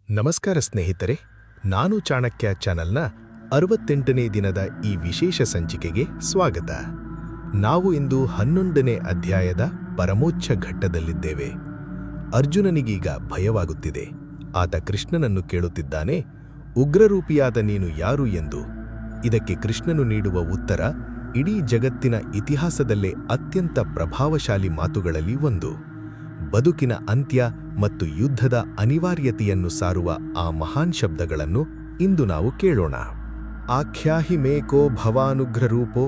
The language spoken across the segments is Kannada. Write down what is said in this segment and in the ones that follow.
ನಮಸ್ಕಾರ ಸ್ನೇಹಿತರೆ, ನಾನು ಚಾಣಕ್ಯ ಚಾನಲ್ನ 68ನೇ ದಿನದ ಈ ವಿಶೇಷ ಸಂಚಿಕೆಗೆ ಸ್ವಾಗತ. ನಾವು ಇಂದು 11ನೇ ಅಧ್ಯಾಯದ ಪರಮೋಚ್ಚ ಘಟ್ಟದಲ್ಲಿದ್ದೇವೆ. ಅರ್ಜುನನಿಗೀಗ ಭಯವಾಗುತ್ತಿದೆ. ಆತ ಕೃಷ್ಣನನ್ನು ಕೇಳುತ್ತಿದ್ದಾನೆ, ಉಗ್ರರೂಪಿಯಾದ ನೀನು ಯಾರು ಎಂದು. ಇದಕ್ಕೆ ಕೃಷ್ಣನು ನೀಡುವ ಉತ್ತರ ಇಡೀ ಜಗತ್ತಿನ ಇತಿಹಾಸದಲ್ಲೇ ಅತ್ಯಂತ ಪ್ರಭಾವಶಾಲಿ ಮಾತುಗಳಲ್ಲಿ ಒಂದು. ಬದುಕಿನ ಅಂತ್ಯ ಮತ್ತು ಯುದ್ಧದ ಅನಿವಾರ್ಯತೆಯನ್ನು ಸಾರುವ ಆ ಮಹಾನ್ ಶಬ್ದಗಳನ್ನು ಇಂದು ನಾವು ಕೇಳೋಣ. ಆಖ್ಯಾಹಿ ಮೇಕೋ ಭವಾನುಗ್ರರೂಪೋ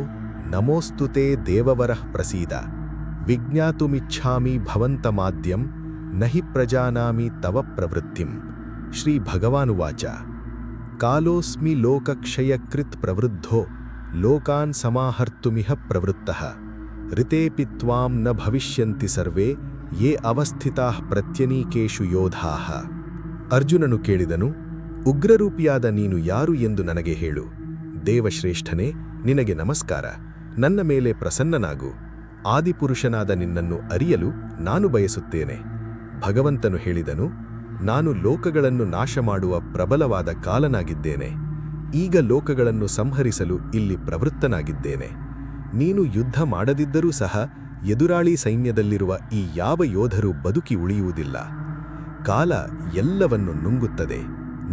ನಮೋಸ್ತುತೆ ದೇವವರಃ ಪ್ರಸೀದ ವಿಜ್ಞಾತುಮಿಚ್ಛಾಮಿ ಭವಂತಮಾದ್ಯಂ ನಹಿ ಪ್ರಜಾನಾಮಿ ತವ ಪ್ರವೃತ್ತಿಂ. ಶ್ರೀ ಭಗವಾನುವಾಚ. ಕಾಲೋಸ್ಮಿ ಲೋಕಕ್ಷಯಕೃತ್ ಪ್ರವೃದ್ಧೋ ಲೋಕಾನ್ ಸಮಾಹರ್ತುಮಿಹ ಪ್ರವೃತ್ತಃ ಋತೇಪಿ ತ್ವಾಂ ನ ಭವಿಷ್ಯಂತಿ ಸರ್ವೇ ಯೇ ಅವಸ್ಥಿತಾಃ ಪ್ರತ್ಯನೀಕೇಷು ಯೋಧಾಃ. ಅರ್ಜುನನು ಕೇಳಿದನು, ಉಗ್ರರೂಪಿಯಾದ ನೀನು ಯಾರು ಎಂದು ನನಗೆ ಹೇಳು. ದೇವಶ್ರೇಷ್ಠನೇ, ನಿನಗೆ ನಮಸ್ಕಾರ. ನನ್ನ ಮೇಲೆ ಪ್ರಸನ್ನನಾಗು. ಆದಿಪುರುಷನಾದ ನಿನ್ನನ್ನು ಅರಿಯಲು ನಾನು ಬಯಸುತ್ತೇನೆ. ಭಗವಂತನು ಹೇಳಿದನು, ನಾನು ಲೋಕಗಳನ್ನು ನಾಶ ಮಾಡುವ ಪ್ರಬಲವಾದ ಕಾಲನಾಗಿದ್ದೇನೆ. ಈಗ ಲೋಕಗಳನ್ನು ಸಂಹರಿಸಲು ಇಲ್ಲಿ ಪ್ರವೃತ್ತನಾಗಿದ್ದೇನೆ. ನೀನು ಯುದ್ಧ ಮಾಡದಿದ್ದರೂ ಸಹ ಎದುರಾಳಿ ಸೈನ್ಯದಲ್ಲಿರುವ ಈ ಯಾವ ಯೋಧರು ಬದುಕಿ ಉಳಿಯುವುದಿಲ್ಲ. ಕಾಲ ಎಲ್ಲವನ್ನು ನುಂಗುತ್ತದೆ.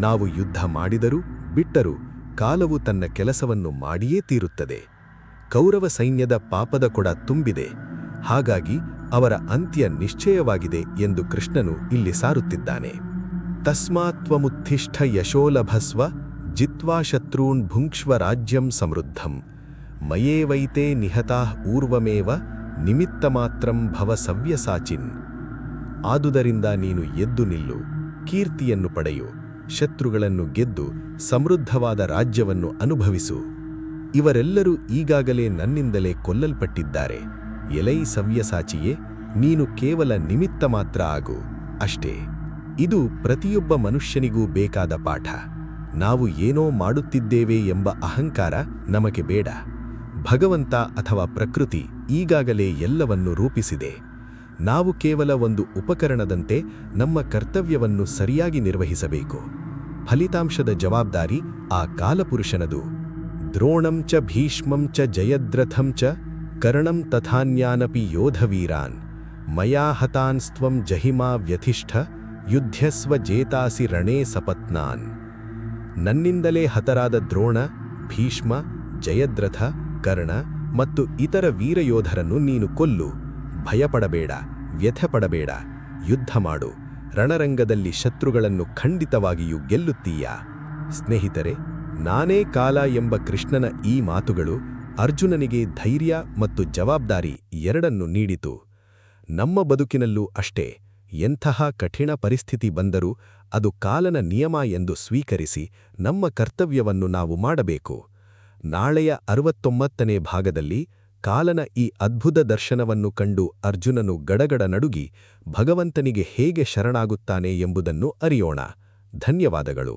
ನಾವು ಯುದ್ಧ ಮಾಡಿದರೂ ಬಿಟ್ಟರೂ ಕಾಲವು ತನ್ನ ಕೆಲಸವನ್ನು ಮಾಡಿಯೇ ತೀರುತ್ತದೆ. ಕೌರವ ಸೈನ್ಯದ ಪಾಪದ ಕೊಡ ತುಂಬಿದೆ. ಹಾಗಾಗಿ ಅವರ ಅಂತ್ಯ ನಿಶ್ಚಯವಾಗಿದೆ ಎಂದು ಕೃಷ್ಣನು ಇಲ್ಲಿ ಸಾರುತ್ತಿದ್ದಾನೆ. ತಸ್ಮಾತ್ವಮುತ್ಥಿಷ್ಠ ಯಶೋಲಭಸ್ವ ಜಿತ್ವಾ ಶತ್ರೂನ್ ಭುಂಕ್ಷ್ವ ರಾಜ್ಯಂ ಸಮೃದ್ಧಂ ಮಯೇವೈತೆ ನಿಹತಾಃ ಊರ್ವಮೇವ ನಿಮಿತ್ತಮಾತ್ರಂ ಭವ ಸವ್ಯಸಾಚಿನ್. ಆದುದರಿಂದ ನೀನು ಎದ್ದು ನಿಲ್ಲು, ಕೀರ್ತಿಯನ್ನು ಪಡೆಯು, ಶತ್ರುಗಳನ್ನು ಗೆದ್ದು ಸಮೃದ್ಧವಾದ ರಾಜ್ಯವನ್ನು ಅನುಭವಿಸು. ಇವರೆಲ್ಲರೂ ಈಗಾಗಲೇ ನನ್ನಿಂದಲೇ ಕೊಲ್ಲಲ್ಪಟ್ಟಿದ್ದಾರೆ. ಎಲೈ ಸವ್ಯಸಾಚಿಯೇ, ನೀನು ಕೇವಲ ನಿಮಿತ್ತ ಮಾತ್ರ ಆಗು, ಅಷ್ಟೇ. ಇದು ಪ್ರತಿಯೊಬ್ಬ ಮನುಷ್ಯನಿಗೂ ಬೇಕಾದ ಪಾಠ. ನಾವು ಏನೋ ಮಾಡುತ್ತಿದ್ದೇವೆ ಎಂಬ ಅಹಂಕಾರ ನಮಗೆ ಬೇಡ. ಭಗವಂತ ಅಥವಾ ಪ್ರಕೃತಿ ಈಗಾಗಲೇ ಎಲ್ಲವನ್ನೂ ರೂಪಿಸಿದೆ. ನಾವು ಕೇವಲ ಒಂದು ಉಪಕರಣದಂತೆ ನಮ್ಮ ಕರ್ತವ್ಯವನ್ನು ಸರಿಯಾಗಿ ನಿರ್ವಹಿಸಬೇಕು. ಫಲಿತಾಂಶದ ಜವಾಬ್ದಾರಿ ಆ ಕಾಲಪುರುಷನದು. ದ್ರೋಣಂ ಚ ಭೀಷ್ಮಂ ಚ ಜಯದ್ರಥಂ ಚ ಕರ್ಣಂ ತಥಾನ್ಯಾನಪಿ ಯೋಧವೀರಾನ್ ಮಯಾ ಹತಾನ್ಸ್ತ್ವಂ ಜಹಿಮಾ ವ್ಯಥಿಷ್ಠ ಯುದ್ಧಸ್ವ ಜೇತಾಸಿ ರಣೇ ಸಪತ್ನಾನ್. ನನ್ನಿಂದಲೇ ಹತರಾದ ದ್ರೋಣ, ಭೀಷ್ಮ, ಜಯದ್ರಥ, ಕರ್ಣ ಮತ್ತು ಇತರ ವೀರಯೋಧರನ್ನು ನೀನು ಕೊಲ್ಲು. ಭಯಪಡಬೇಡ, ವ್ಯಥೆಪಡಬೇಡ, ಯುದ್ಧ ಮಾಡು. ರಣರಂಗದಲ್ಲಿ ಶತ್ರುಗಳನ್ನು ಖಂಡಿತವಾಗಿಯೂ ಗೆಲ್ಲುತ್ತೀಯ. ಸ್ನೇಹಿತರೆ, ನಾನೇ ಕಾಲ ಎಂಬ ಕೃಷ್ಣನ ಈ ಮಾತುಗಳು ಅರ್ಜುನನಿಗೆ ಧೈರ್ಯ ಮತ್ತು ಜವಾಬ್ದಾರಿ ಎರಡನ್ನೂ ನೀಡಿತು. ನಮ್ಮ ಬದುಕಿನಲ್ಲೂ ಅಷ್ಟೇ. ಎಂತಹ ಕಠಿಣ ಪರಿಸ್ಥಿತಿ ಬಂದರೂ ಅದು ಕಾಲನ ನಿಯಮ ಎಂದು ಸ್ವೀಕರಿಸಿ ನಮ್ಮ ಕರ್ತವ್ಯವನ್ನು ನಾವು ಮಾಡಬೇಕು. ನಾಳೆಯ 69ನೇ ಭಾಗದಲ್ಲಿ ಕಾಲನ ಈ ಅದ್ಭುತ ದರ್ಶನವನ್ನು ಕಂಡು ಅರ್ಜುನನು ಗಡಗಡ ನಡುಗಿ ಭಗವಂತನಿಗೆ ಹೇಗೆ ಶರಣಾಗುತ್ತಾನೆ ಎಂಬುದನ್ನು ಅರಿಯೋಣ. ಧನ್ಯವಾದಗಳು.